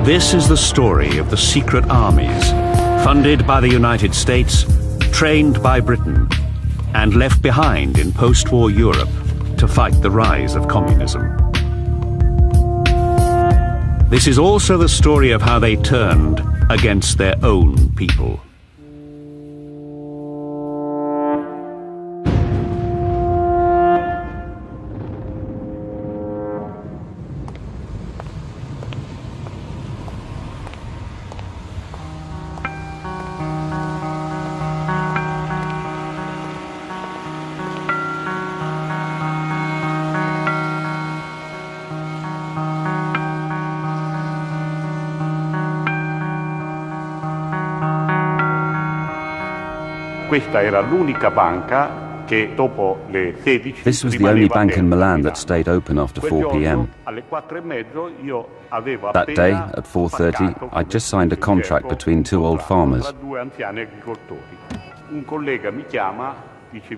This is the story of the secret armies, funded by the United States, trained by Britain, and left behind in post-war Europe to fight the rise of communism. This is also the story of how they turned against their own people. This was the only bank in Milan that stayed open after 4 p.m. That day, at 4:30, I'd just signed a contract between two old farmers.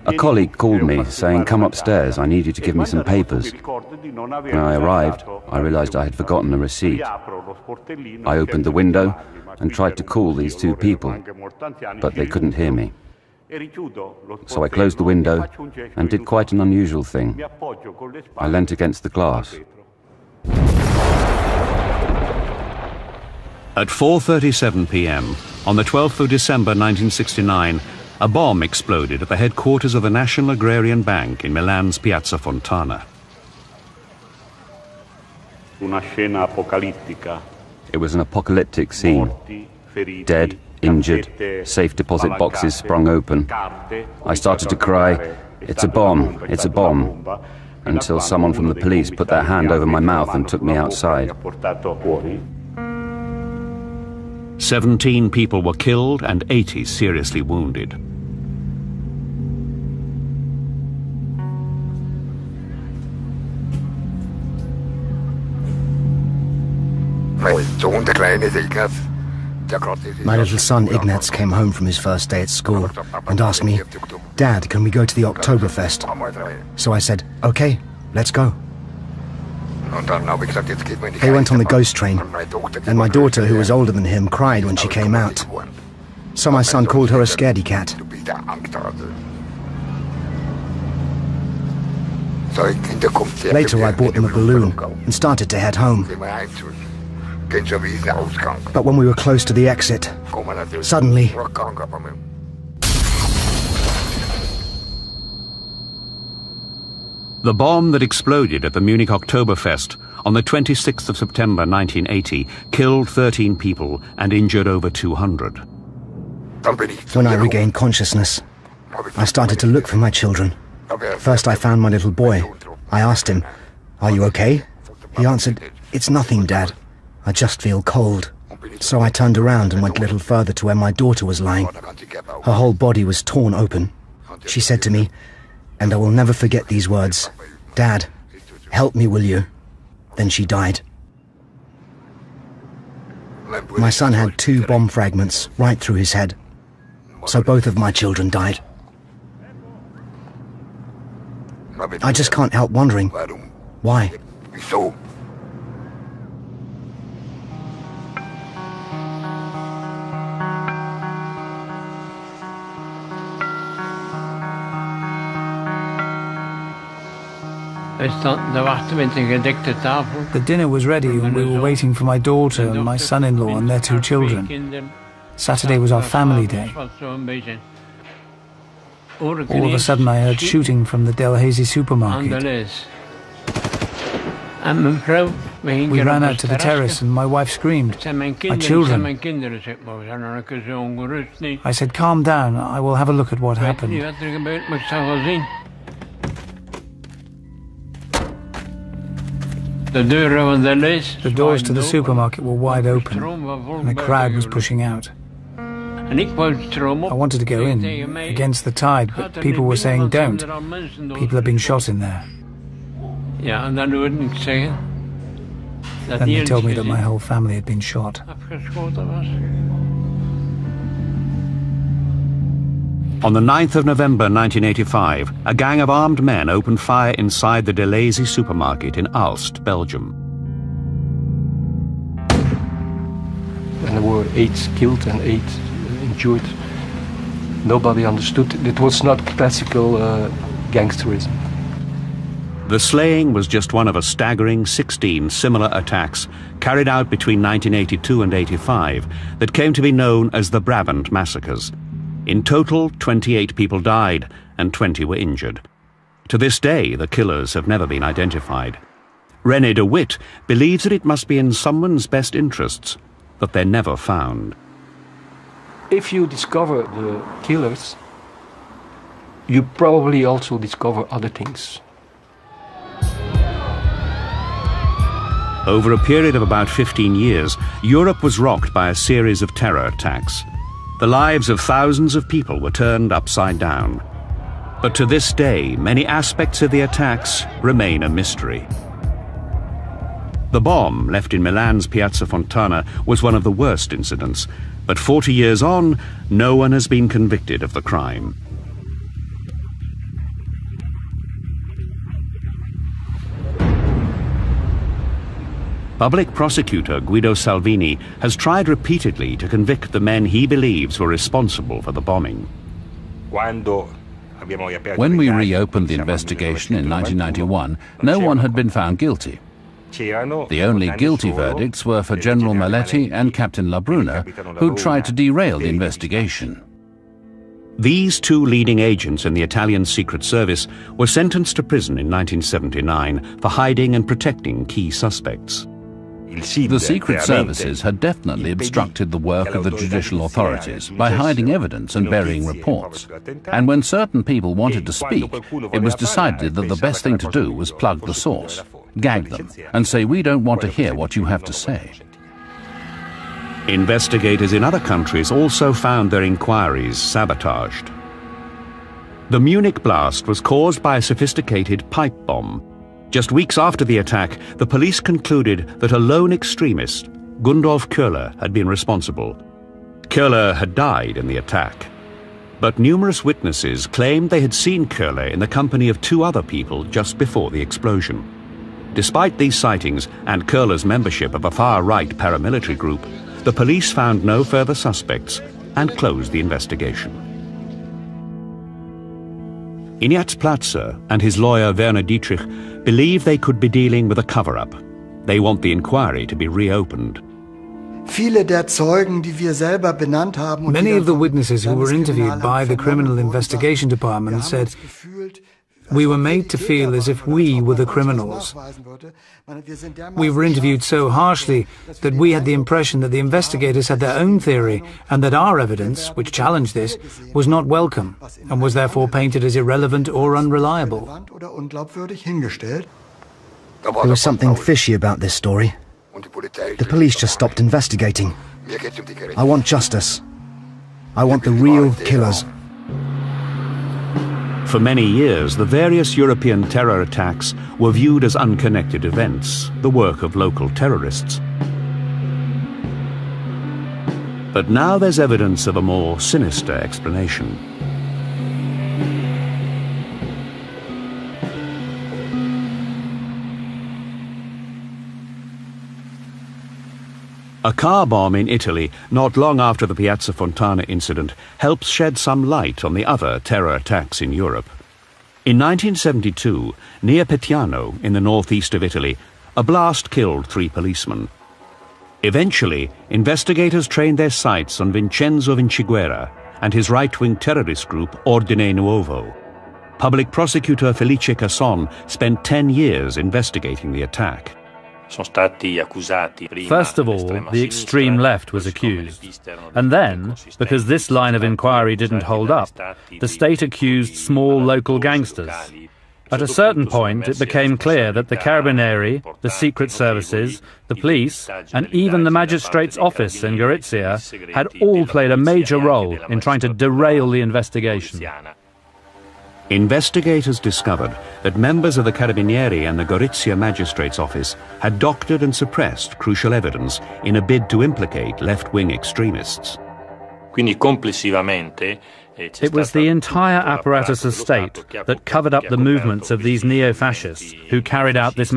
A colleague called me, saying, "Come upstairs, I need you to give me some papers." When I arrived, I realized I had forgotten a receipt. I opened the window and tried to call these two people, but they couldn't hear me. So I closed the window and did quite an unusual thing. I leant against the glass. At 4:37 p.m. on the 12th of December 1969, a bomb exploded at the headquarters of the National Agrarian Bank in Milan's Piazza Fontana. It was an apocalyptic scene. Dead, injured, safe deposit boxes sprung open. I started to cry, "It's a bomb, it's a bomb," until someone from the police put their hand over my mouth and took me outside. 17 people were killed and 80 seriously wounded. My little son Ignaz came home from his first day at school and asked me, "Dad, can we go to the Oktoberfest?" So I said, "Okay, let's go." They went on the ghost train, and my daughter, who was older than him, cried when she came out. So my son called her a scaredy cat. Later I bought them a balloon and started to head home. But when we were close to the exit, suddenly... The bomb that exploded at the Munich Oktoberfest on the 26th of September 1980 killed 13 people and injured over 200. When I regained consciousness, I started to look for my children. First I found my little boy. I asked him, "Are you okay?" He answered, "It's nothing, Dad. I just feel cold." So I turned around and went a little further to where my daughter was lying. Her whole body was torn open. She said to me, and I will never forget these words, "Dad, help me, will you?" Then she died. My son had 2 bomb fragments right through his head. So both of my children died. I just can't help wondering, why? The dinner was ready and we were waiting for my daughter and my son-in-law and their 2 children. Saturday was our family day. All of a sudden I heard shooting from the Delhaize supermarket. We ran out to the terrace and my wife screamed, "My children." I said, "Calm down, I will have a look at what happened." The doors to the supermarket were wide open and a crowd was pushing out. I wanted to go in, against the tide, but people were saying don't. People have been shot in there. Then they told me that my whole family had been shot. On the 9th of November 1985, a gang of armed men opened fire inside the Delhaize supermarket in Aalst, Belgium. and there were 8 killed and 8 injured. Nobody understood. It was not classical gangsterism. The slaying was just one of a staggering 16 similar attacks carried out between 1982 and 85 that came to be known as the Brabant massacres. In total, 28 people died and 20 were injured. To this day, the killers have never been identified. René de Witt believes that it must be in someone's best interests that they're never found. If you discover the killers, you probably also discover other things. Over a period of about 15 years, Europe was rocked by a series of terror attacks. The lives of thousands of people were turned upside down. But to this day, many aspects of the attacks remain a mystery. The bomb left in Milan's Piazza Fontana was one of the worst incidents, but 40 years on, no one has been convicted of the crime. Public prosecutor Guido Salvini has tried repeatedly to convict the men he believes were responsible for the bombing. When we reopened the investigation in 1991, no one had been found guilty. The only guilty verdicts were for General Maletti and Captain Labruna, who tried to derail the investigation. These 2 leading agents in the Italian Secret Service were sentenced to prison in 1979 for hiding and protecting key suspects. The secret services had definitely obstructed the work of the judicial authorities by hiding evidence and burying reports. And when certain people wanted to speak, it was decided that the best thing to do was plug the source, gag them, and say, "We don't want to hear what you have to say." Investigators in other countries also found their inquiries sabotaged. The Munich blast was caused by a sophisticated pipe bomb. Just weeks after the attack, the police concluded that a lone extremist, Gundolf Köhler, had been responsible. Köhler had died in the attack. But numerous witnesses claimed they had seen Köhler in the company of 2 other people just before the explosion. Despite these sightings and Köhler's membership of a far-right paramilitary group, the police found no further suspects and closed the investigation. Ignaz Platzer and his lawyer Werner Dietrich believe they could be dealing with a cover-up. They want the inquiry to be reopened. Many of the witnesses who were interviewed by the Criminal Investigation Department said, "We were made to feel as if we were the criminals. We were interviewed so harshly that we had the impression that the investigators had their own theory and that our evidence, which challenged this, was not welcome and was therefore painted as irrelevant or unreliable." There was something fishy about this story. The police just stopped investigating. I want justice. I want the real killers. For many years, the various European terror attacks were viewed as unconnected events, the work of local terrorists. But now there's evidence of a more sinister explanation. A car bomb in Italy, not long after the Piazza Fontana incident, helps shed some light on the other terror attacks in Europe. In 1972, near Petiano, in the northeast of Italy, a blast killed 3 policemen. Eventually, investigators trained their sights on Vincenzo Vinciguerra and his right-wing terrorist group Ordine Nuovo. Public prosecutor Felice Casson spent 10 years investigating the attack. First of all, the extreme left was accused. And then, because this line of inquiry didn't hold up, the state accused small local gangsters. At a certain point, it became clear that the Carabinieri, the secret services, the police, and even the magistrate's office in Gorizia had all played a major role in trying to derail the investigation. Investigators discovered that members of the Carabinieri and the Gorizia magistrate's office had doctored and suppressed crucial evidence in a bid to implicate left-wing extremists. It was the entire apparatus of state that covered up the movements of these neo-fascists who carried out this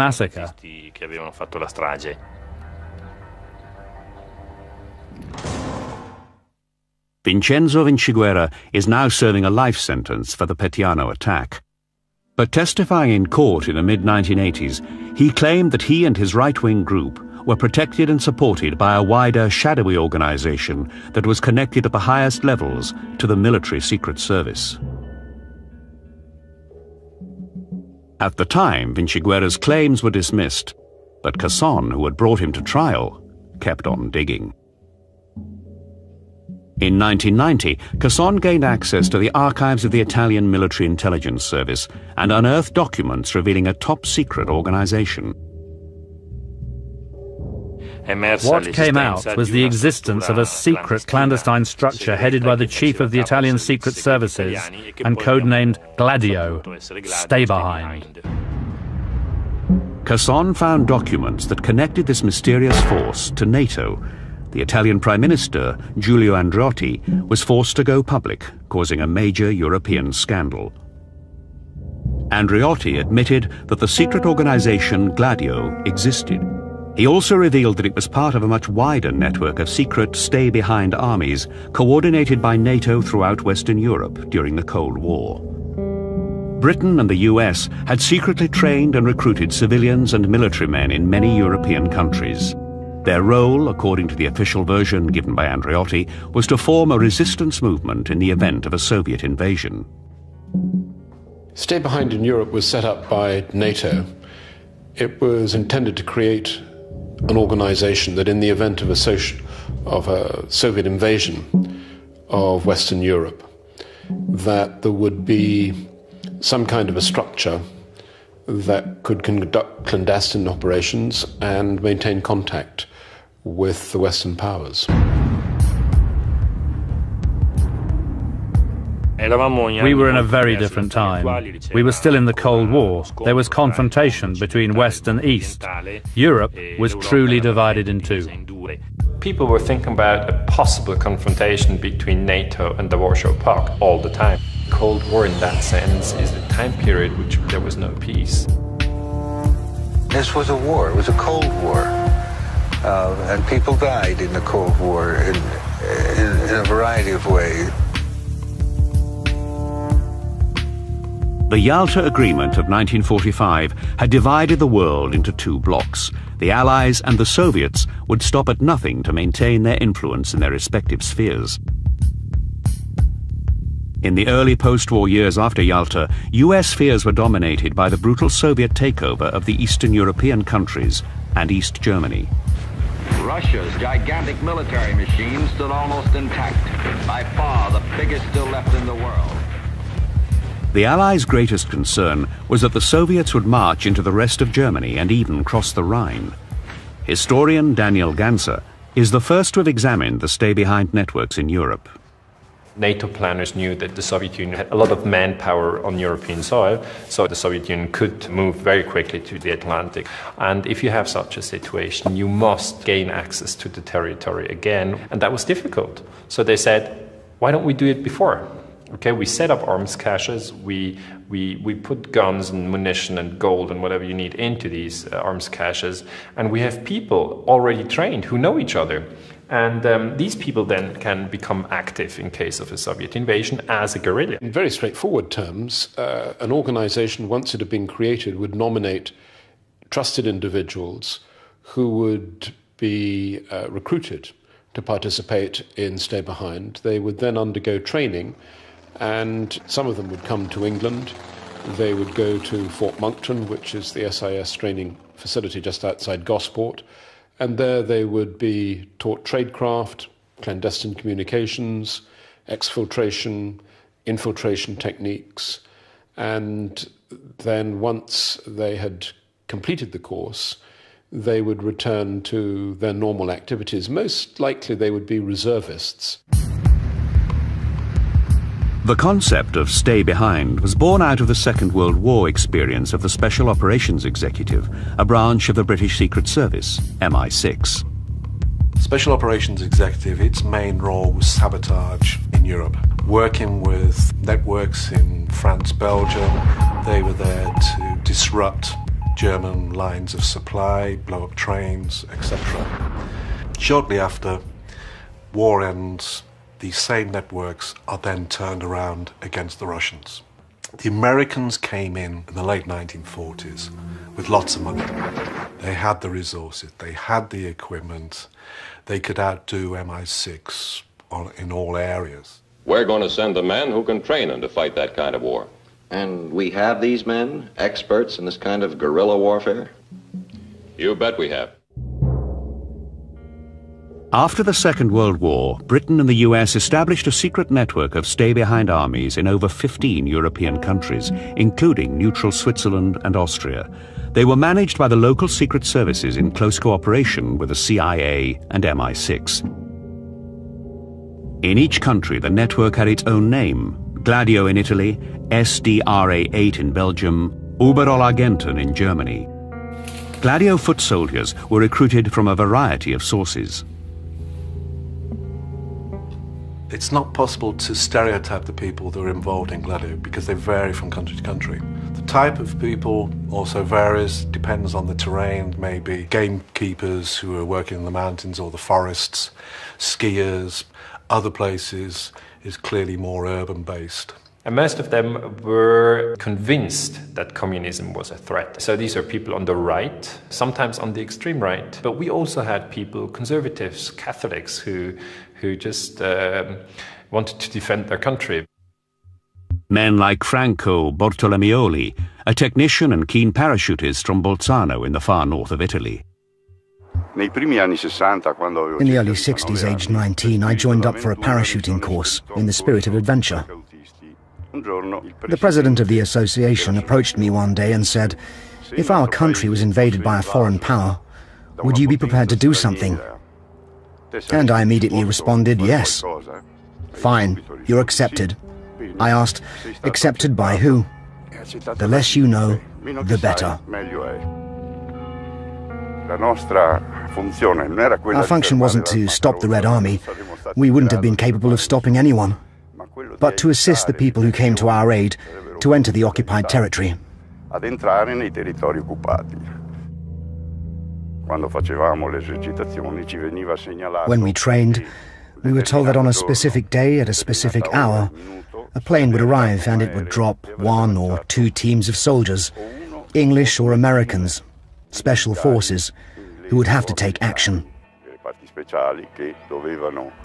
Vincenzo Vinciguerra is now serving a life sentence for the Petiano attack. But testifying in court in the mid-1980s, he claimed that he and his right-wing group were protected and supported by a wider, shadowy organization that was connected at the highest levels to the military secret service. At the time, Vinciguerra's claims were dismissed, but Casson, who had brought him to trial, kept on digging. In 1990, Casson gained access to the archives of the Italian Military Intelligence Service and unearthed documents revealing a top-secret organization. What came out was the existence of a secret clandestine structure headed by the chief of the Italian Secret Services and codenamed Gladio, Stay Behind. Casson found documents that connected this mysterious force to NATO. The Italian Prime Minister, Giulio Andreotti, was forced to go public, causing a major European scandal. Andreotti admitted that the secret organization Gladio existed. He also revealed that it was part of a much wider network of secret stay-behind armies coordinated by NATO throughout Western Europe during the Cold War. Britain and the US had secretly trained and recruited civilians and military men in many European countries. Their role, according to the official version given by Andreotti, was to form a resistance movement in the event of a Soviet invasion. Stay Behind in Europe was set up by NATO. It was intended to create an organization that in the event of a Soviet invasion of Western Europe, that there would be some kind of a structure that could conduct clandestine operations and maintain contact with the Western powers. We were in a very different time. We were still in the Cold War. There was confrontation between West and East. Europe was truly divided in two. People were thinking about a possible confrontation between NATO and the Warsaw Pact all the time. Cold War in that sense is a time period in which there was no peace. This was a war, it was a Cold War. And people died in the Cold War in a variety of ways. The Yalta Agreement of 1945 had divided the world into two blocks. The Allies and the Soviets would stop at nothing to maintain their influence in their respective spheres. In the early post-war years after Yalta, US fears were dominated by the brutal Soviet takeover of the Eastern European countries and East Germany. Russia's gigantic military machine stood almost intact, by far the biggest still left in the world. The Allies' greatest concern was that the Soviets would march into the rest of Germany and even cross the Rhine. Historian Daniel Ganser is the first to have examined the stay-behind networks in Europe. NATO planners knew that the Soviet Union had a lot of manpower on European soil, so the Soviet Union could move very quickly to the Atlantic. And if you have such a situation, you must gain access to the territory again, and that was difficult. So they said, why don't we do it before? Okay, we set up arms caches, we put guns and munition and gold and whatever you need into these arms caches, and we have people already trained who know each other. And these people then can become active in case of a Soviet invasion as a guerrilla. In very straightforward terms, an organization, once it had been created, would nominate trusted individuals who would be recruited to participate in Stay Behind. They would then undergo training, and some of them would come to England. They would go to Fort Monkton, which is the SIS training facility just outside Gosport, and there they would be taught tradecraft, clandestine communications, exfiltration, infiltration techniques, and then once they had completed the course, they would return to their normal activities. Most likely they would be reservists. The concept of stay behind was born out of the Second World War experience of the Special Operations Executive, a branch of the British Secret Service, MI6. Special Operations Executive, its main role was sabotage in Europe, working with networks in France, Belgium. They were there to disrupt German lines of supply, blow up trains, etc. Shortly after war ends, these same networks are then turned around against the Russians. The Americans came in the late 1940s with lots of money. They had the resources, they had the equipment, they could outdo MI6 in all areas. We're going to send the men who can train them to fight that kind of war. And we have these men, experts in this kind of guerrilla warfare? You bet we have. After the Second World War, Britain and the US established a secret network of stay-behind armies in over 15 European countries, including neutral Switzerland and Austria. They were managed by the local secret services in close cooperation with the CIA and MI6. In each country, the network had its own name: Gladio in Italy, SDRA-8 in Belgium, Oberallagenten in Germany. Gladio foot soldiers were recruited from a variety of sources. It's not possible to stereotype the people that are involved in Gladio because they vary from country to country. The type of people also varies, depends on the terrain, maybe gamekeepers who are working in the mountains or the forests, skiers. Other places is clearly more urban-based. And most of them were convinced that communism was a threat. So these are people on the right, sometimes on the extreme right. But we also had people, conservatives, Catholics, who just wanted to defend their country. Men like Franco Bartolomeoli, a technician and keen parachutist from Bolzano in the far north of Italy. In the early 60s, aged 19, I joined up for a parachuting course in the spirit of adventure. The president of the association approached me one day and said, "If our country was invaded by a foreign power, would you be prepared to do something?" And I immediately responded, "Yes." "Fine, you're accepted." I asked, "Accepted by who?" "The less you know, the better." Our function wasn't to stop the Red Army. We wouldn't have been capable of stopping anyone, but to assist the people who came to our aid to enter the occupied territory. When we trained, we were told that on a specific day at a specific hour, a plane would arrive and it would drop 1 or 2 teams of soldiers, English or Americans, special forces, who would have to take action.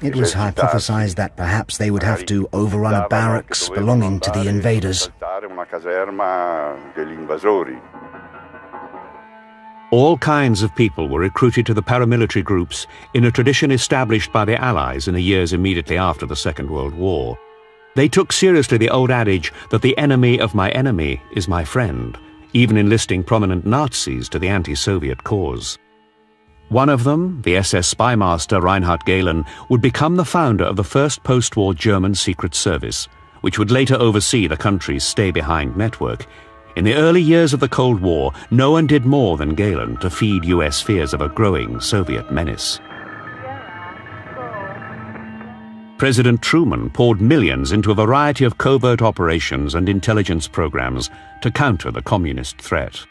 It was hypothesized that perhaps they would have to overrun a barracks belonging to the invaders. All kinds of people were recruited to the paramilitary groups in a tradition established by the Allies in the years immediately after the Second World War. They took seriously the old adage that the enemy of my enemy is my friend, even enlisting prominent Nazis to the anti-Soviet cause. One of them, the SS spy master Reinhard Gehlen, would become the founder of the first post-war German Secret Service, which would later oversee the country's stay-behind network. In the early years of the Cold War, no one did more than Gehlen to feed US fears of a growing Soviet menace. President Truman poured millions into a variety of covert operations and intelligence programs to counter the communist threat.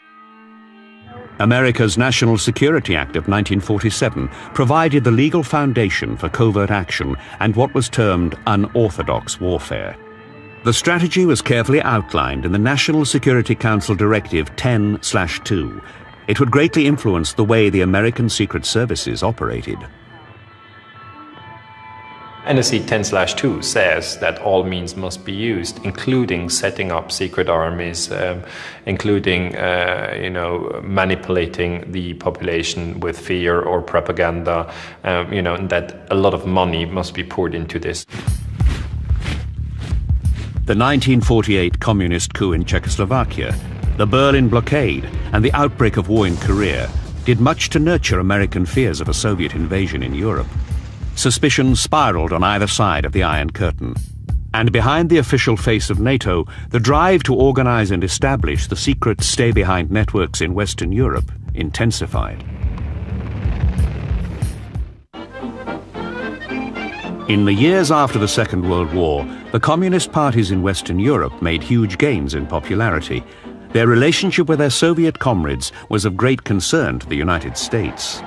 America's National Security Act of 1947 provided the legal foundation for covert action and what was termed unorthodox warfare. The strategy was carefully outlined in the National Security Council Directive 10/2. It would greatly influence the way the American Secret Services operated. NSC 10/2 says that all means must be used, including setting up secret armies, including manipulating the population with fear or propaganda, and that a lot of money must be poured into this. The 1948 communist coup in Czechoslovakia, the Berlin blockade, and the outbreak of war in Korea did much to nurture American fears of a Soviet invasion in Europe. Suspicion spiraled on either side of the Iron Curtain. And behind the official face of NATO, the drive to organize and establish the secret stay-behind networks in Western Europe intensified. In the years after the Second World War, the communist parties in Western Europe made huge gains in popularity. Their relationship with their Soviet comrades was of great concern to the United States.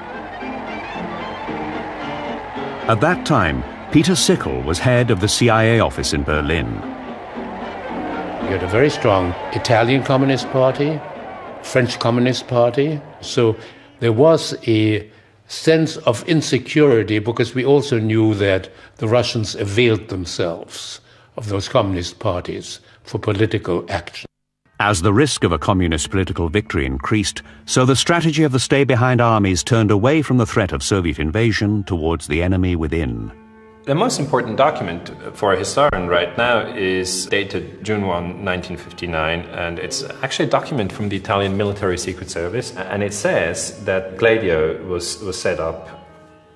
At that time, Peter Sickle was head of the CIA office in Berlin. You had a very strong Italian Communist Party, French Communist Party, so there was a sense of insecurity because we also knew that the Russians availed themselves of those communist parties for political action. As the risk of a communist political victory increased, so the strategy of the stay-behind armies turned away from the threat of Soviet invasion towards the enemy within. The most important document for a historian right now is dated June 1, 1959, and it's actually a document from the Italian Military Secret Service, and it says that Gladio was set up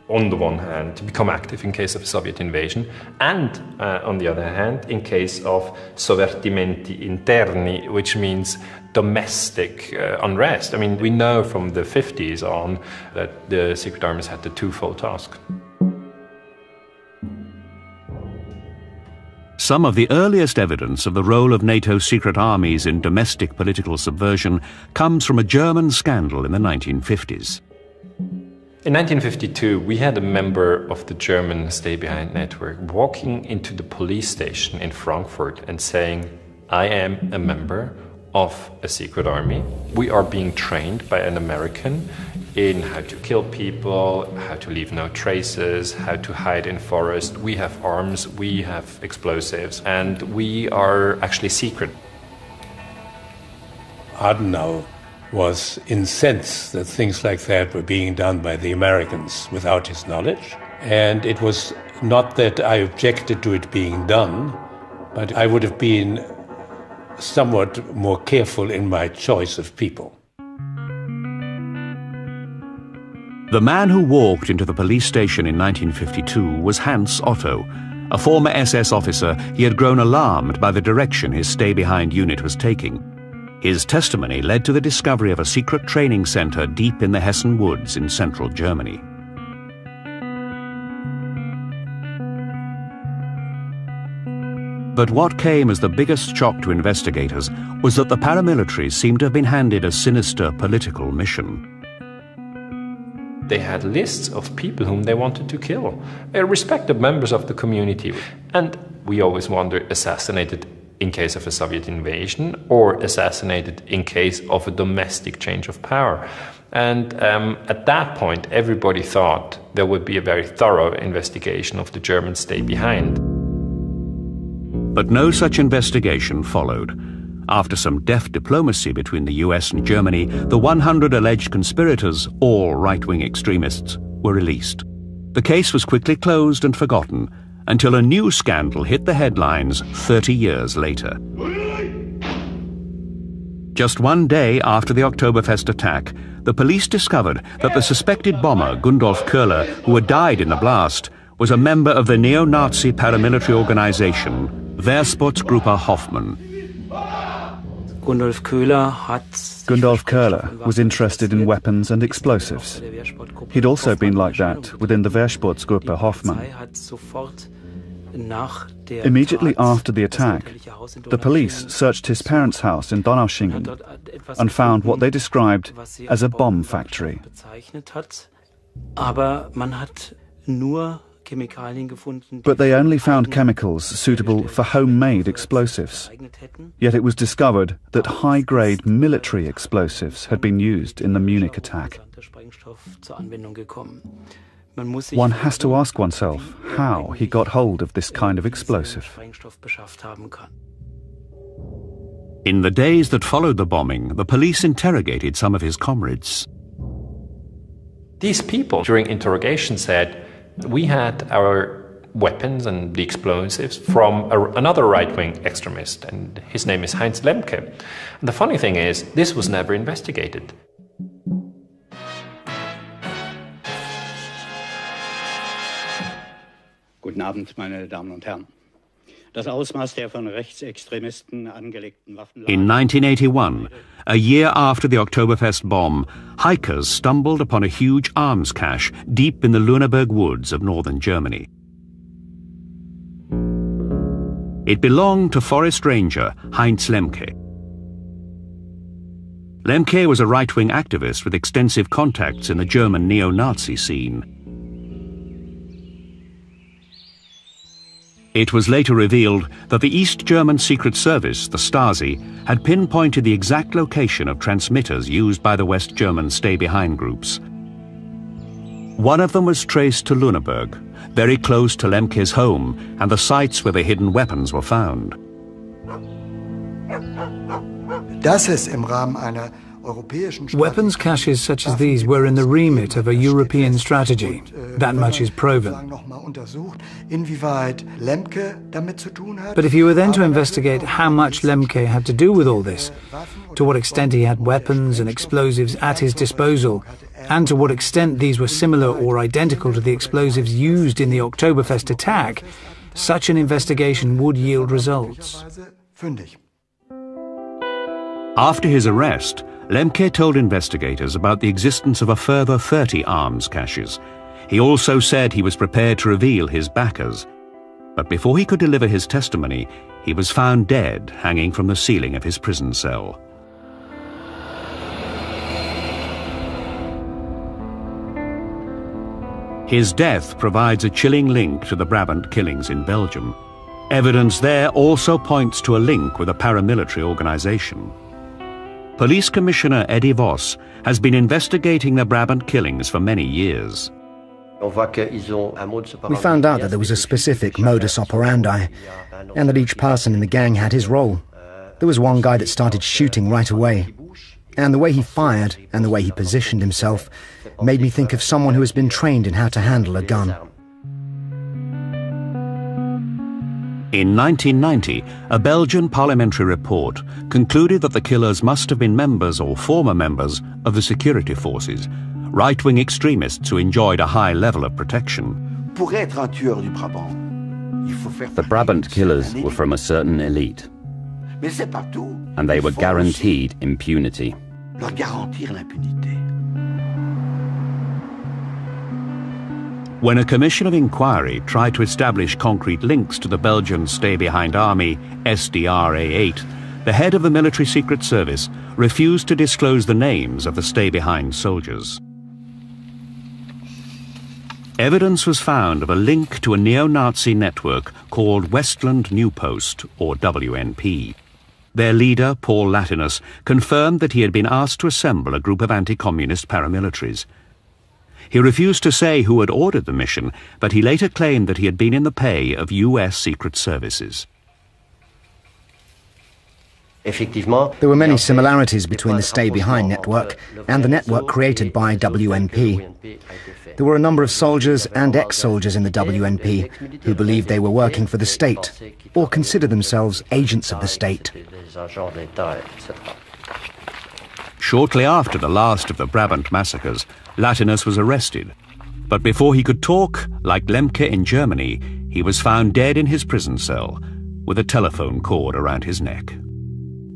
on the one hand to become active in case of a Soviet invasion, and on the other hand in case of sovvertimenti interni, which means domestic unrest. I mean, we know from the 50s on that the secret armies had the twofold task. Some of the earliest evidence of the role of NATO's secret armies in domestic political subversion comes from a German scandal in the 1950s. In 1952, we had a member of the German stay-behind network walking into the police station in Frankfurt and saying, "I am a member of a secret army. We are being trained by an American in how to kill people, how to leave no traces, how to hide in forest. We have arms, we have explosives, and we are actually secret." Adenauer was incensed that things like that were being done by the Americans without his knowledge. And it was not that I objected to it being done, but I would have been somewhat more careful in my choice of people. The man who walked into the police station in 1952 was Hans Otto. A former SS officer, he had grown alarmed by the direction his stay-behind unit was taking. His testimony led to the discovery of a secret training center deep in the Hessen woods in central Germany. But what came as the biggest shock to investigators was that the paramilitaries seemed to have been handed a sinister political mission. They had lists of people whom they wanted to kill, respected members of the community. And we always wonder, assassinated in case of a Soviet invasion or assassinated in case of a domestic change of power. And at that point, everybody thought there would be a very thorough investigation of the German stay-behind. But no such investigation followed. After some deft diplomacy between the US and Germany, the 100 alleged conspirators, all right-wing extremists, were released. The case was quickly closed and forgotten, until a new scandal hit the headlines 30 years later. Just one day after the Oktoberfest attack, the police discovered that the suspected bomber, Gundolf Köhler, who had died in the blast, was a member of the neo-Nazi paramilitary organization, Wehrsportsgruppe Hoffmann. Gundolf Köhler was interested in weapons and explosives. He'd also been like that within the Wehrsportsgruppe Hoffmann. Immediately after the attack, the police searched his parents' house in Donaueschingen and found what they described as a bomb factory. But they only found chemicals suitable for homemade explosives. Yet it was discovered that high-grade military explosives had been used in the Munich attack. One has to ask oneself how he got hold of this kind of explosive. In the days that followed the bombing, the police interrogated some of his comrades. These people, during interrogation, said, "We had our weapons and the explosives from another right-wing extremist, and his name is Heinz Lemke." And the funny thing is, this was never investigated. Guten Abend, meine Damen und Herren. Das Ausmaß der von Rechtsextremisten angelegten Waffen. In 1981, a year after the Oktoberfest bomb, hikers stumbled upon a huge arms cache deep in the Lüneburg woods of northern Germany. It belonged to forest ranger Heinz Lemke. Lemke was a right-wing activist with extensive contacts in the German neo-Nazi scene. It was later revealed that the East German Secret Service, the Stasi, had pinpointed the exact location of transmitters used by the West German stay-behind groups. One of them was traced to Lüneburg, very close to Lemke's home and the sites where the hidden weapons were found. Weapons caches such as these were in the remit of a European strategy. That much is proven. But if you were then to investigate how much Lemke had to do with all this, to what extent he had weapons and explosives at his disposal, and to what extent these were similar or identical to the explosives used in the Oktoberfest attack, such an investigation would yield results. After his arrest, Lemke told investigators about the existence of a further 30 arms caches. He also said he was prepared to reveal his backers. But before he could deliver his testimony, he was found dead, hanging from the ceiling of his prison cell. His death provides a chilling link to the Brabant killings in Belgium. Evidence there also points to a link with a paramilitary organization. Police Commissioner Eddie Voss has been investigating the Brabant killings for many years. We found out that there was a specific modus operandi, and that each person in the gang had his role. There was one guy that started shooting right away, and the way he fired and the way he positioned himself made me think of someone who has been trained in how to handle a gun. In 1990, a Belgian parliamentary report concluded that the killers must have been members or former members of the security forces, right-wing extremists who enjoyed a high level of protection. The Brabant killers were from a certain elite, and they were guaranteed impunity. When a commission of inquiry tried to establish concrete links to the Belgian stay-behind army, SDRA-8, the head of the military secret service refused to disclose the names of the stay-behind soldiers. Evidence was found of a link to a neo-Nazi network called Westland New Post, or WNP. Their leader, Paul Latinus, confirmed that he had been asked to assemble a group of anti-communist paramilitaries. He refused to say who had ordered the mission, but he later claimed that he had been in the pay of US secret services. There were many similarities between the stay-behind network and the network created by WNP. There were a number of soldiers and ex-soldiers in the WNP who believed they were working for the state, or considered themselves agents of the state. Shortly after the last of the Brabant massacres, Latinus was arrested. But before he could talk, like Lemke in Germany, he was found dead in his prison cell, with a telephone cord around his neck.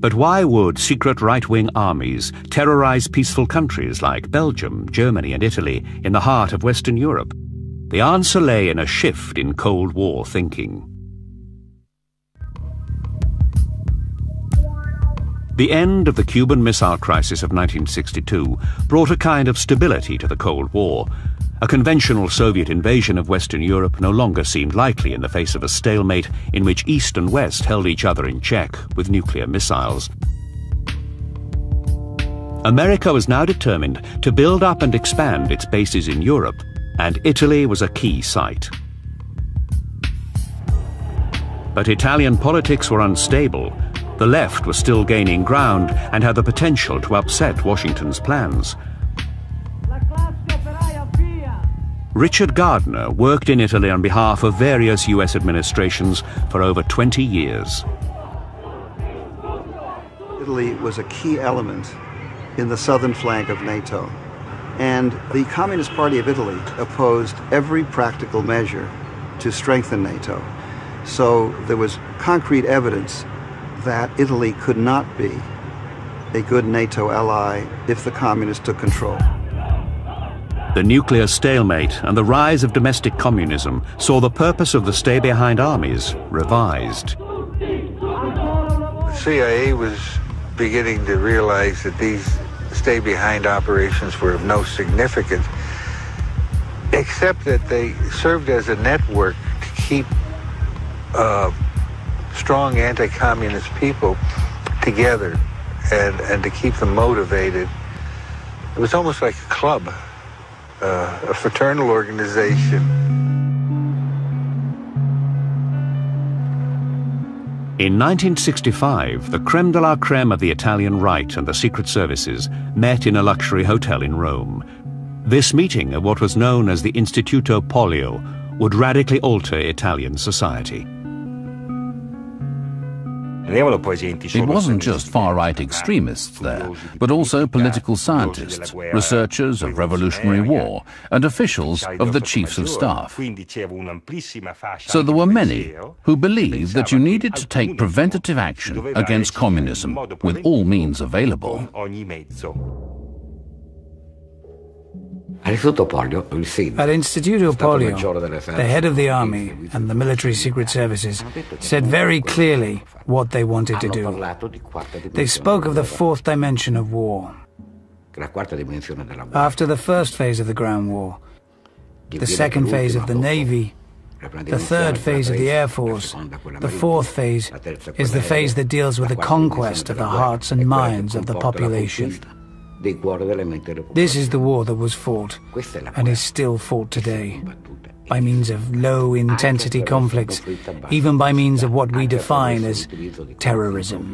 But why would secret right-wing armies terrorize peaceful countries like Belgium, Germany and Italy in the heart of Western Europe? The answer lay in a shift in Cold War thinking. The end of the Cuban Missile Crisis of 1962 brought a kind of stability to the Cold War. A conventional Soviet invasion of Western Europe no longer seemed likely in the face of a stalemate in which East and West held each other in check with nuclear missiles. America was now determined to build up and expand its bases in Europe, and Italy was a key site. But Italian politics were unstable. The left was still gaining ground and had the potential to upset Washington's plans. Richard Gardner worked in Italy on behalf of various US administrations for over 20 years. Italy was a key element in the southern flank of NATO, and the Communist Party of Italy opposed every practical measure to strengthen NATO. So there was concrete evidence that Italy could not be a good NATO ally if the communists took control. The nuclear stalemate and the rise of domestic communism saw the purpose of the stay-behind armies revised. The CIA was beginning to realize that these stay-behind operations were of no significance, except that they served as a network to keep strong anti-communist people together and to keep them motivated. It was almost like a club, a fraternal organization. In 1965, the creme de la creme of the Italian right and the secret services met in a luxury hotel in Rome. This meeting of what was known as the Istituto Polio would radically alter Italian society. It wasn't just far-right extremists there, but also political scientists, researchers of Revolutionary War, and officials of the Chiefs of Staff. So there were many who believed that you needed to take preventative action against communism with all means available. At Instituto Polio, the head of the army and the military secret services said very clearly what they wanted to do. They spoke of the fourth dimension of war. After the first phase of the ground war, the second phase of the Navy, the third phase of the Air Force, the fourth phase is the phase that deals with the conquest of the hearts and minds of the population. This is the war that was fought, and is still fought today, by means of low-intensity conflicts, even by means of what we define as terrorism.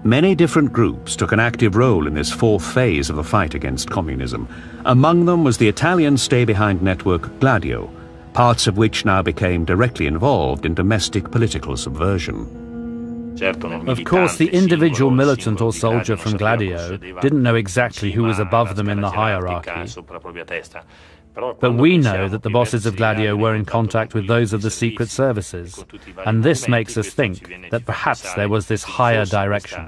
Many different groups took an active role in this fourth phase of the fight against communism. Among them was the Italian stay-behind network Gladio, parts of which now became directly involved in domestic political subversion. Of course, the individual militant or soldier from Gladio didn't know exactly who was above them in the hierarchy. But we know that the bosses of Gladio were in contact with those of the secret services, and this makes us think that perhaps there was this higher direction.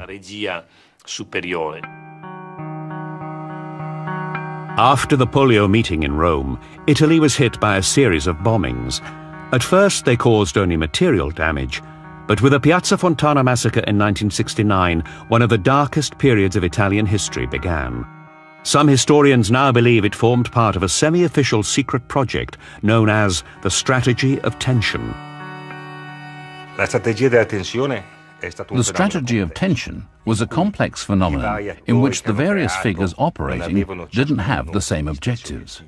After the Polio meeting in Rome, Italy was hit by a series of bombings. At first, they caused only material damage, but with the Piazza Fontana massacre in 1969, one of the darkest periods of Italian history began. Some historians now believe it formed part of a semi-official secret project known as the Strategy of Tension. The strategy of tension was a complex phenomenon in which the various figures operating didn't have the same objectives.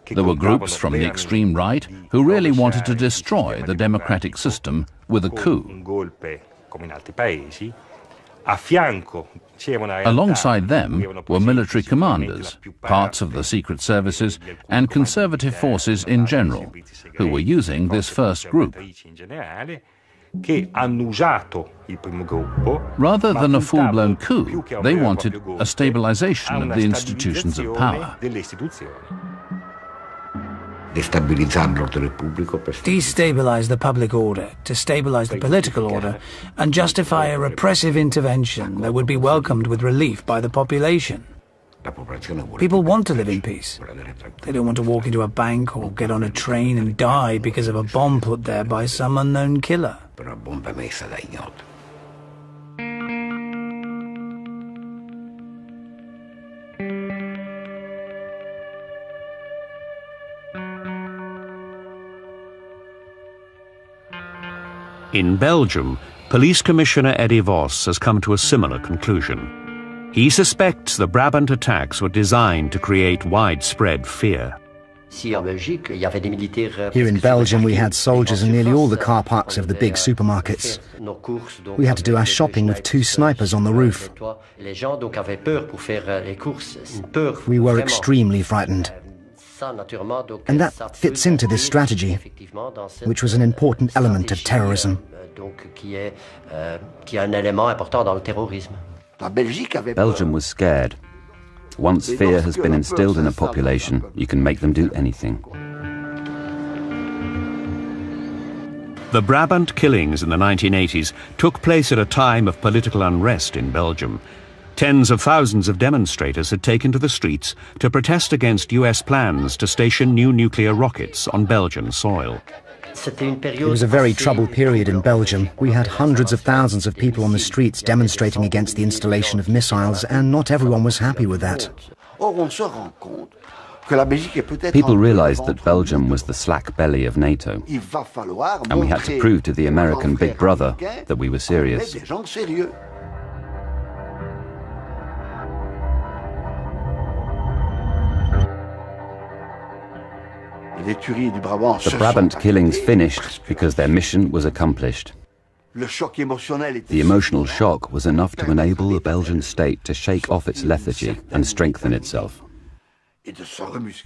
There were groups from the extreme right who really wanted to destroy the democratic system with a coup. Alongside them were military commanders, parts of the secret services, and conservative forces in general, who were using this first group. Rather than a full-blown coup, they wanted a stabilization of the institutions of power. Destabilize the public order, to stabilize the political order, and justify a repressive intervention that would be welcomed with relief by the population. People want to live in peace. They don't want to walk into a bank or get on a train and die because of a bomb put there by some unknown killer. In Belgium, Police Commissioner Eddie Vos has come to a similar conclusion. He suspects the Brabant attacks were designed to create widespread fear. Here in Belgium, we had soldiers in nearly all the car parks of the big supermarkets. We had to do our shopping with 2 snipers on the roof. We were extremely frightened. And that fits into this strategy, which was an important element of terrorism. Belgium was scared. Once fear has been instilled in a population, you can make them do anything. The Brabant killings in the 1980s took place at a time of political unrest in Belgium. Tens of thousands of demonstrators had taken to the streets to protest against US plans to station new nuclear rockets on Belgian soil. It was a very troubled period in Belgium. We had hundreds of thousands of people on the streets demonstrating against the installation of missiles, and not everyone was happy with that. People realized that Belgium was the slack belly of NATO, and we had to prove to the American big brother that we were serious. The Brabant killings finished because their mission was accomplished. The emotional shock was enough to enable the Belgian state to shake off its lethargy and strengthen itself.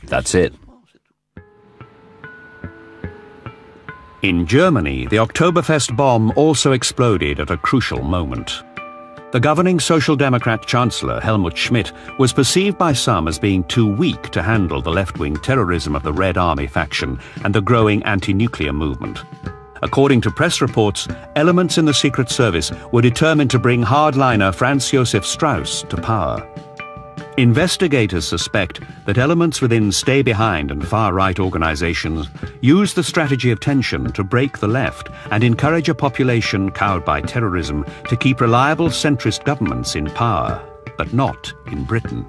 That's it. In Germany, the Oktoberfest bomb also exploded at a crucial moment. The governing Social Democrat Chancellor, Helmut Schmidt, was perceived by some as being too weak to handle the left-wing terrorism of the Red Army faction and the growing anti-nuclear movement. According to press reports, elements in the Secret Service were determined to bring hardliner Franz Josef Strauss to power. Investigators suspect that elements within stay-behind and far-right organizations use the strategy of tension to break the left and encourage a population cowed by terrorism to keep reliable centrist governments in power, but not in Britain.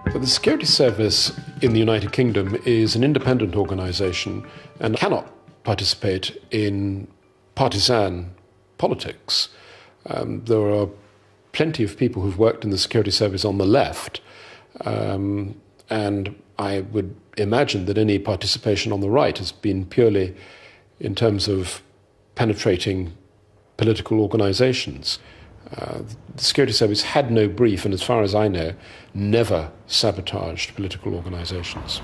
But the Security Service in the United Kingdom is an independent organization and cannot participate in partisan politics. There are plenty of people who've worked in the security service on the left, and I would imagine that any participation on the right has been purely in terms of penetrating political organizations. The security service had no brief, and as far as I know, never sabotaged political organizations.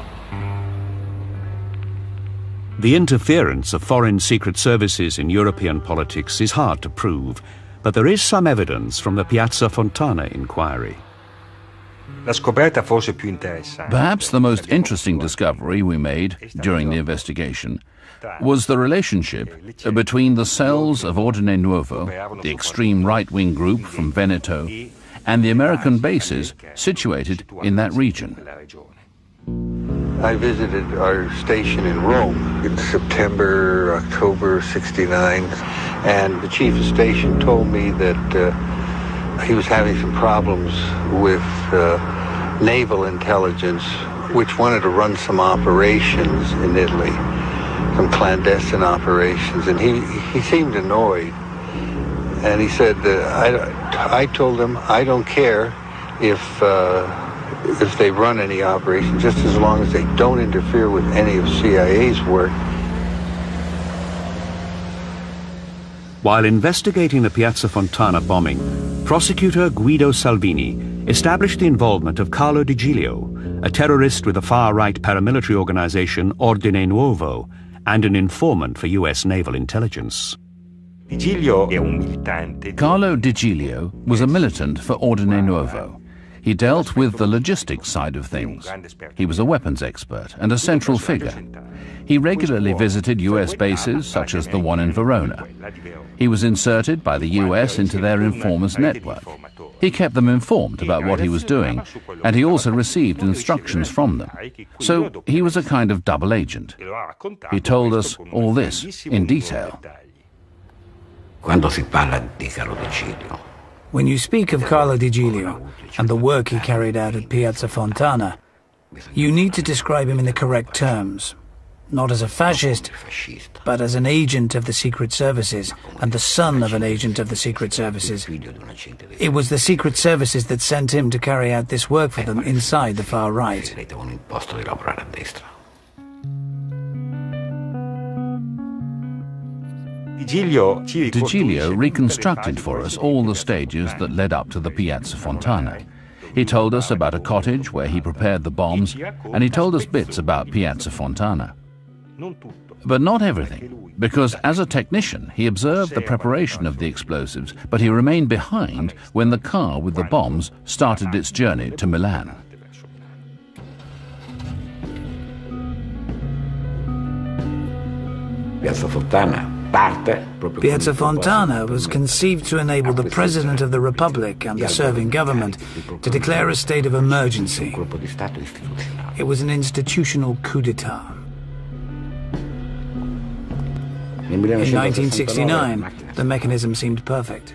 The interference of foreign secret services in European politics is hard to prove, but there is some evidence from the Piazza Fontana inquiry. Perhaps the most interesting discovery we made during the investigation was the relationship between the cells of Ordine Nuovo, the extreme right-wing group from Veneto, and the American bases situated in that region. I visited our station in Rome in September, October '69, and the chief of station told me that he was having some problems with naval intelligence, which wanted to run some operations in Italy, some clandestine operations, and he seemed annoyed. And he said, I told him, I don't care if they run any operation, just as long as they don't interfere with any of CIA's work. While investigating the Piazza Fontana bombing, prosecutor Guido Salvini established the involvement of Carlo Di Giglio, a terrorist with the far-right paramilitary organization Ordine Nuovo, and an informant for US naval intelligence. Carlo Di Giglio was a militant for Ordine Nuovo. He dealt with the logistics side of things. He was a weapons expert and a central figure. He regularly visited US bases, such as the one in Verona. He was inserted by the US into their informers network. He kept them informed about what he was doing, and he also received instructions from them. So he was a kind of double agent. He told us all this in detail. When you speak of Carlo Di Giglio and the work he carried out at Piazza Fontana, you need to describe him in the correct terms. Not as a fascist, but as an agent of the secret services and the son of an agent of the secret services. It was the secret services that sent him to carry out this work for them inside the far right. Di Giglio reconstructed for us all the stages that led up to the Piazza Fontana. He told us about a cottage where he prepared the bombs, and he told us bits about Piazza Fontana. But not everything, because as a technician he observed the preparation of the explosives, but he remained behind when the car with the bombs started its journey to Milan. Piazza Fontana was conceived to enable the President of the Republic and the serving government to declare a state of emergency. It was an institutional coup d'etat. In 1969, the mechanism seemed perfect.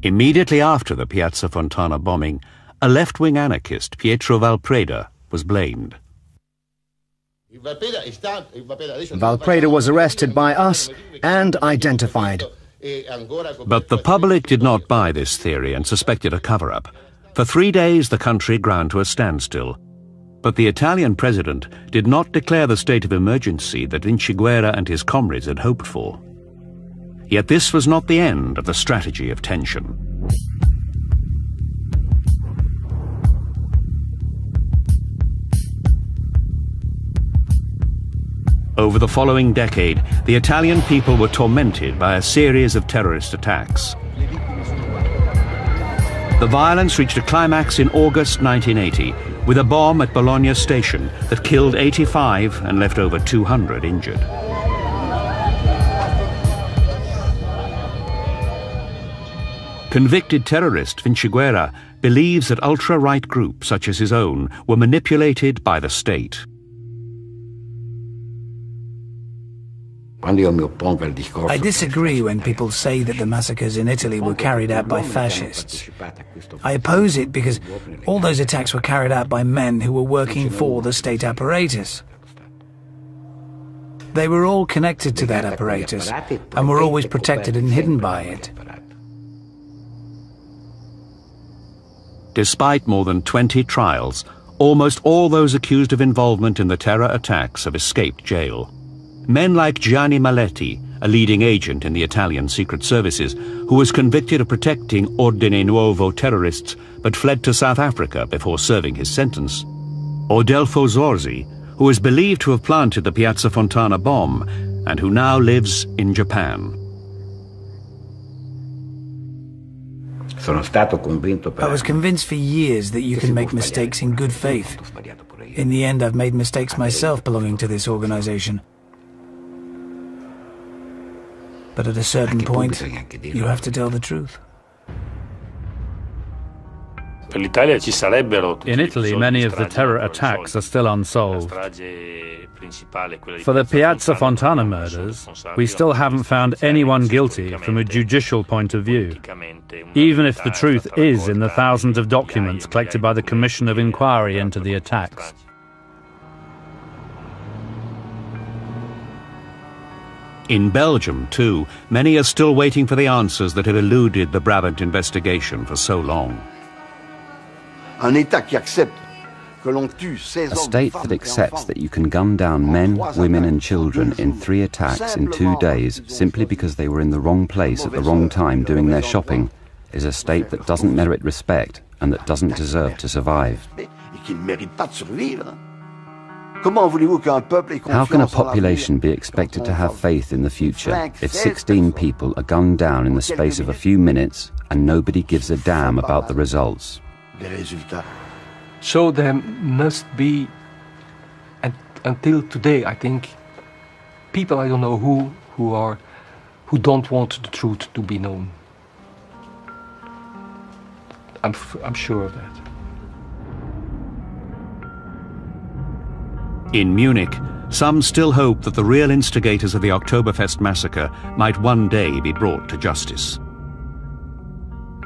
Immediately after the Piazza Fontana bombing, a left-wing anarchist, Pietro Valpreda, was blamed. Valpreda was arrested by us and identified. But the public did not buy this theory and suspected a cover-up. For 3 days, the country ground to a standstill. But the Italian president did not declare the state of emergency that Vinciguerra and his comrades had hoped for. Yet this was not the end of the strategy of tension. Over the following decade, the Italian people were tormented by a series of terrorist attacks. The violence reached a climax in August 1980 with a bomb at Bologna station that killed 85 and left over 200 injured. Convicted terrorist Vinciguerra believes that ultra-right groups such as his own were manipulated by the state. I disagree when people say that the massacres in Italy were carried out by fascists. I oppose it because all those attacks were carried out by men who were working for the state apparatus. They were all connected to that apparatus and were always protected and hidden by it. Despite more than 20 trials, almost all those accused of involvement in the terror attacks have escaped jail. Men like Gianni Maletti, a leading agent in the Italian Secret Services, who was convicted of protecting Ordine Nuovo terrorists but fled to South Africa before serving his sentence. Or Delfo Zorzi, who is believed to have planted the Piazza Fontana bomb and who now lives in Japan. I was convinced for years that you can make mistakes in good faith. In the end, I've made mistakes myself belonging to this organization. But at a certain point, you have to tell the truth. In Italy, many of the terror attacks are still unsolved. For the Piazza Fontana murders, we still haven't found anyone guilty from a judicial point of view, even if the truth is in the thousands of documents collected by the Commission of Inquiry into the attacks. In Belgium, too, many are still waiting for the answers that have eluded the Brabant investigation for so long. A state that accepts that you can gun down men, women and children in 3 attacks in 2 days simply because they were in the wrong place at the wrong time doing their shopping is a state that doesn't merit respect and that doesn't deserve to survive. How can a population be expected to have faith in the future if 16 people are gunned down in the space of a few minutes and nobody gives a damn about the results? So there must be, and until today, I think, people I don't know who don't want the truth to be known. I'm sure of that. In Munich, some still hope that the real instigators of the Oktoberfest massacre might one day be brought to justice.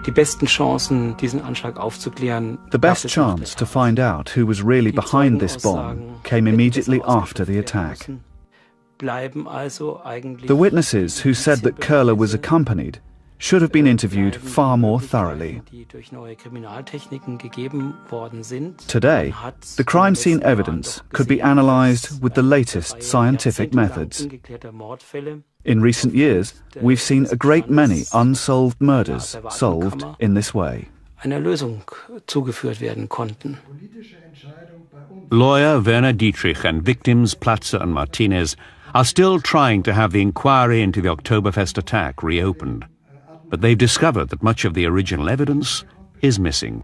The best chance to find out who was really behind this bomb came immediately after the attack. The witnesses who said that Köhler was accompanied should have been interviewed far more thoroughly. Today, the crime scene evidence could be analysed with the latest scientific methods. In recent years, we've seen a great many unsolved murders solved in this way. Lawyer Werner Dietrich and victims Platzer and Martinez are still trying to have the inquiry into the Oktoberfest attack reopened. But they've discovered that much of the original evidence is missing.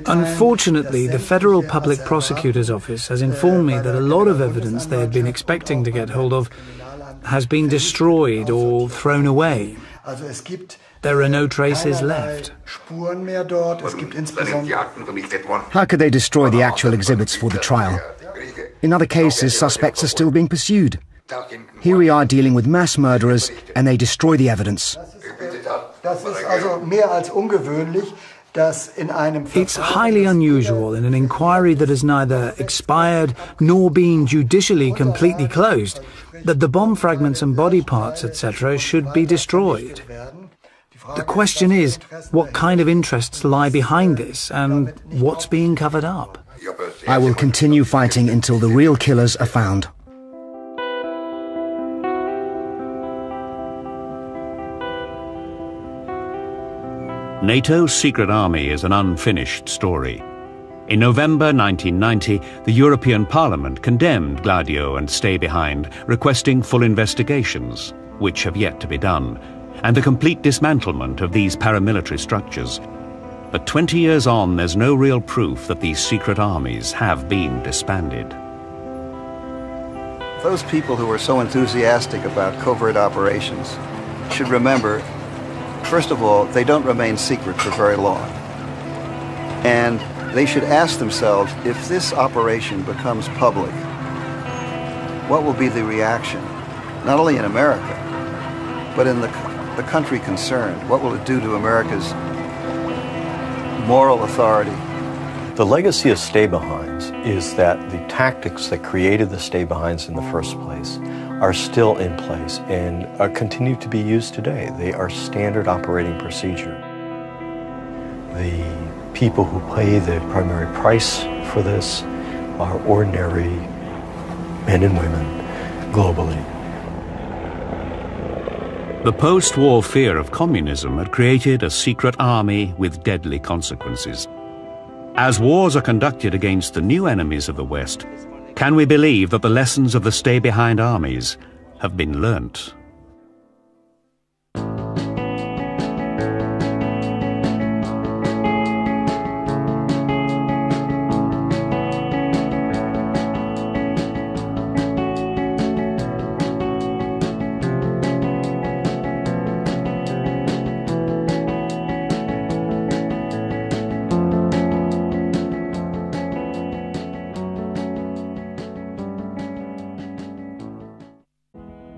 Unfortunately, the Federal Public Prosecutor's Office has informed me that a lot of evidence they had been expecting to get hold of has been destroyed or thrown away. There are no traces left. How could they destroy the actual exhibits for the trial? In other cases, suspects are still being pursued. Here we are dealing with mass murderers, and they destroy the evidence. It's highly unusual in an inquiry that has neither expired nor been judicially completely closed that the bomb fragments and body parts, etc., should be destroyed. The question is, what kind of interests lie behind this, and what's being covered up? I will continue fighting until the real killers are found. NATO's Secret Army is an unfinished story. In November 1990, the European Parliament condemned Gladio and Stay Behind, requesting full investigations, which have yet to be done, and the complete dismantlement of these paramilitary structures. But 20 years on, there's no real proof that these secret armies have been disbanded. Those people who are so enthusiastic about covert operations should remember, first of all, they don't remain secret for very long. And they should ask themselves, if this operation becomes public, what will be the reaction, not only in America, but in the country concerned? What will it do to America's moral authority? The legacy of stay-behinds is that the tactics that created the stay-behinds in the first place are still in place and continue to be used today. They are standard operating procedure. The people who pay the primary price for this are ordinary men and women globally. The post-war fear of communism had created a secret army with deadly consequences. As wars are conducted against the new enemies of the West, can we believe that the lessons of the stay-behind armies have been learnt?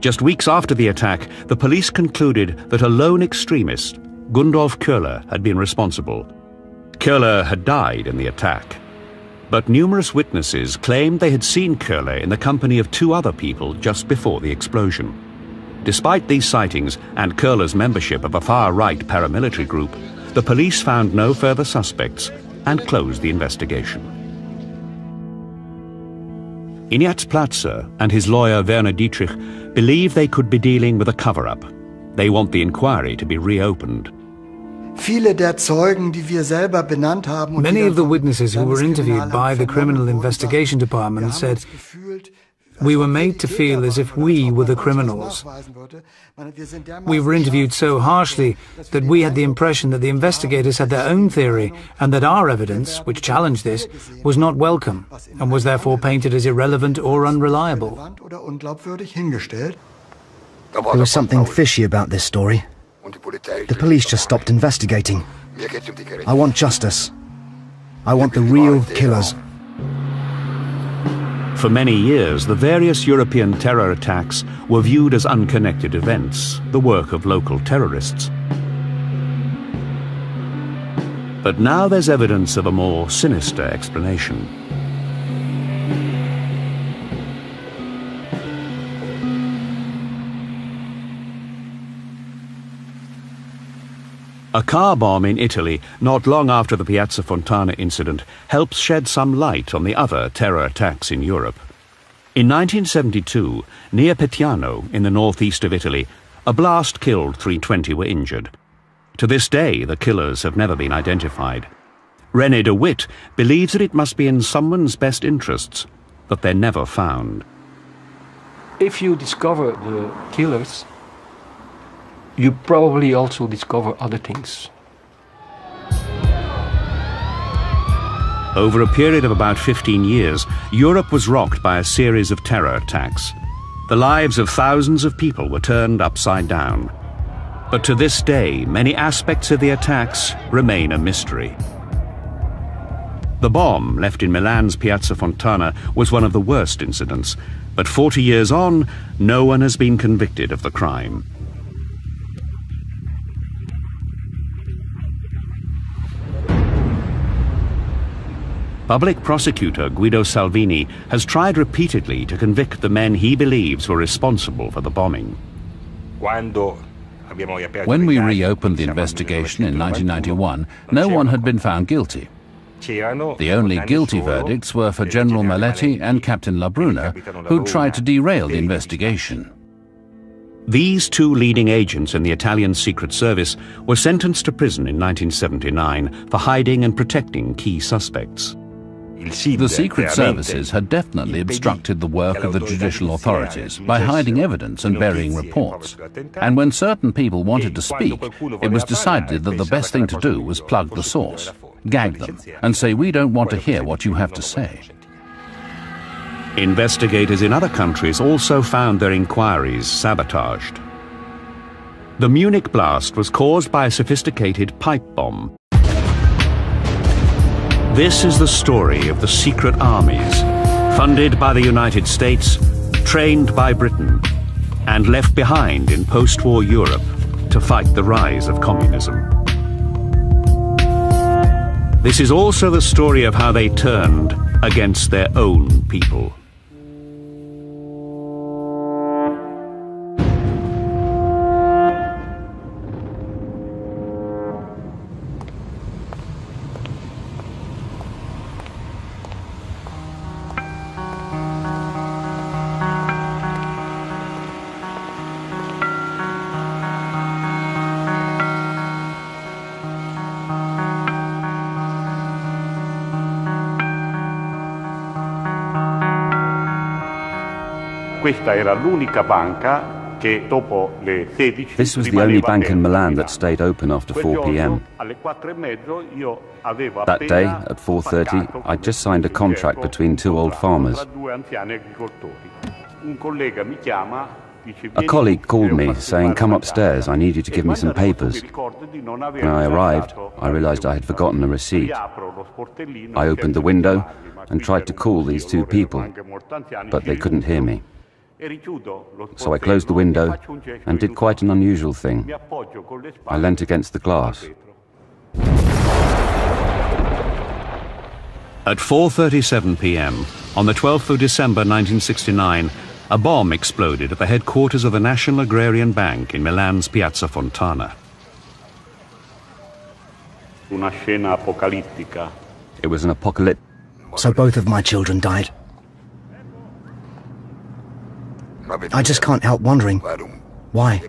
Just weeks after the attack, the police concluded that a lone extremist, Gundolf Köhler, had been responsible. Köhler had died in the attack. But numerous witnesses claimed they had seen Köhler in the company of two other people just before the explosion. Despite these sightings and Köhler's membership of a far-right paramilitary group, the police found no further suspects and closed the investigation. Ignaz Platzer and his lawyer Werner Dietrich believe they could be dealing with a cover-up. They want the inquiry to be reopened. Many of the witnesses who were interviewed by the Criminal Investigation Department said, "We were made to feel as if we were the criminals. We were interviewed so harshly that we had the impression that the investigators had their own theory and that our evidence, which challenged this, was not welcome and was therefore painted as irrelevant or unreliable." There was something fishy about this story. The police just stopped investigating. I want justice. I want the real killers. For many years, the various European terror attacks were viewed as unconnected events, the work of local terrorists. But now there's evidence of a more sinister explanation. A car bomb in Italy, not long after the Piazza Fontana incident, helps shed some light on the other terror attacks in Europe. In 1972, near Pettiano, in the northeast of Italy, a blast killed 320 were injured. To this day, the killers have never been identified. René de Witt believes that it must be in someone's best interests that they're never found. If you discover the killers, you probably also discover other things. Over a period of about 15 years, Europe was rocked by a series of terror attacks. The lives of thousands of people were turned upside down. But to this day, many aspects of the attacks remain a mystery. The bomb left in Milan's Piazza Fontana was one of the worst incidents, But 40 years on, no one has been convicted of the crime. Public prosecutor Guido Salvini has tried repeatedly to convict the men he believes were responsible for the bombing. When we reopened the investigation in 1991, no one had been found guilty. The only guilty verdicts were for General Maletti and Captain Labruna, who tried to derail the investigation. These two leading agents in the Italian Secret Service were sentenced to prison in 1979 for hiding and protecting key suspects. The secret services had definitely obstructed the work of the judicial authorities by hiding evidence and burying reports. And when certain people wanted to speak, it was decided that the best thing to do was plug the source, gag them, and say, "We don't want to hear what you have to say." Investigators in other countries also found their inquiries sabotaged. The Munich blast was caused by a sophisticated pipe bomb. This is the story of the secret armies, funded by the United States, trained by Britain, and left behind in post-war Europe to fight the rise of communism. This is also the story of how they turned against their own people. This was the only bank in Milan that stayed open after 4 p.m. That day, at 4:30, I'd just signed a contract between two old farmers. A colleague called me, saying, "Come upstairs, I need you to give me some papers." When I arrived, I realized I had forgotten a receipt. I opened the window and tried to call these two people, but they couldn't hear me. So I closed the window and did quite an unusual thing. I leant against the glass. At 4:37 p.m. on the 12th of December 1969, a bomb exploded at the headquarters of the National Agrarian Bank in Milan's Piazza Fontana. It was an apocalypse. So both of my children died. I just can't help wondering, why?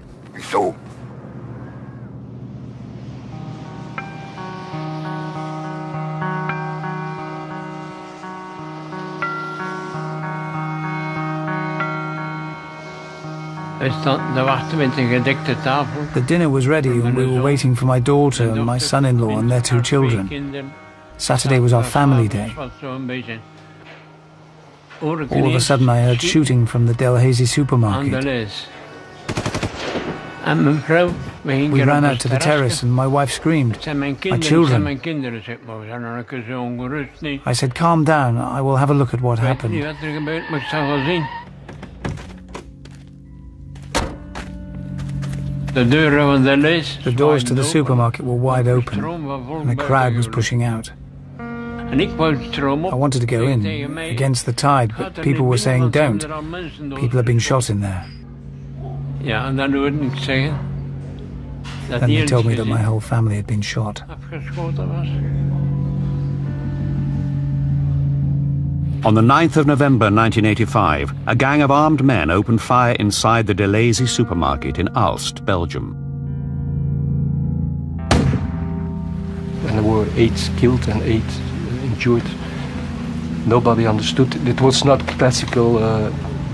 The dinner was ready and we were waiting for my daughter and my son-in-law and their two children. Saturday was our family day. All of a sudden I heard shooting from the Delhaize supermarket. We ran out to the terrace and my wife screamed, "My children." I said, "Calm down, I will have a look at what happened." The doors to the supermarket were wide open and a crowd was pushing out. I wanted to go in, against the tide, but people were saying don't. People have been shot in there. Then they told me that my whole family had been shot. On the 9th of November 1985, a gang of armed men opened fire inside the Delhaize supermarket in Aalst, Belgium. And there were 8 killed and 8 injured. Nobody understood. It was not classical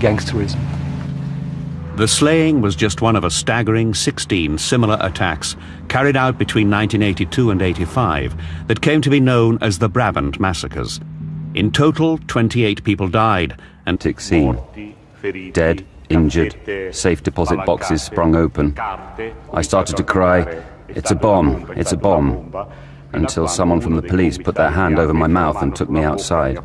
gangsterism. The slaying was just one of a staggering 16 similar attacks carried out between 1982 and 85 that came to be known as the Brabant massacres. In total, 28 people died and scene. Dead, injured, safe deposit boxes sprung open. I started to cry, "It's a bomb, it's a bomb," until someone from the police put their hand over my mouth and took me outside.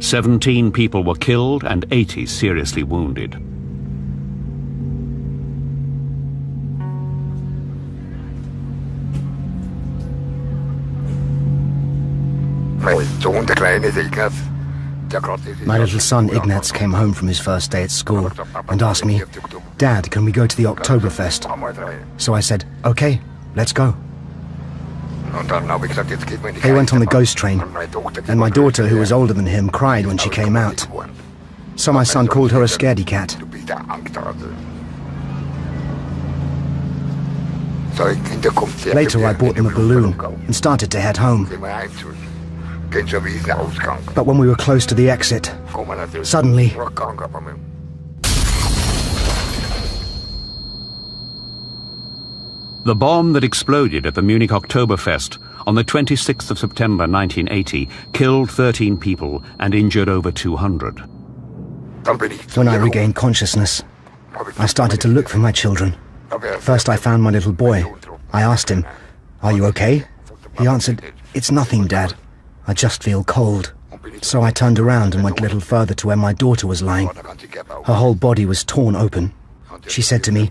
17 people were killed and 80 seriously wounded. My little son Ignaz came home from his first day at school and asked me, "Dad, can we go to the Oktoberfest?" So I said, "Okay, let's go." They went on the ghost train, and my daughter, who was older than him, cried when she came out. So my son called her a scaredy cat. Later I bought them a balloon and started to head home. But when we were close to the exit, suddenly... The bomb that exploded at the Munich Oktoberfest on the 26th of September 1980 killed 13 people and injured over 200. When I regained consciousness, I started to look for my children. First I found my little boy. I asked him, "Are you okay?" He answered, "It's nothing, Dad. I just feel cold." So I turned around and went a little further to where my daughter was lying. Her whole body was torn open. She said to me,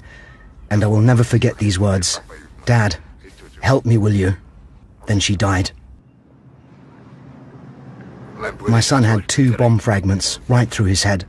and I will never forget these words, "Dad, help me, will you?" Then she died. My son had 2 bomb fragments right through his head.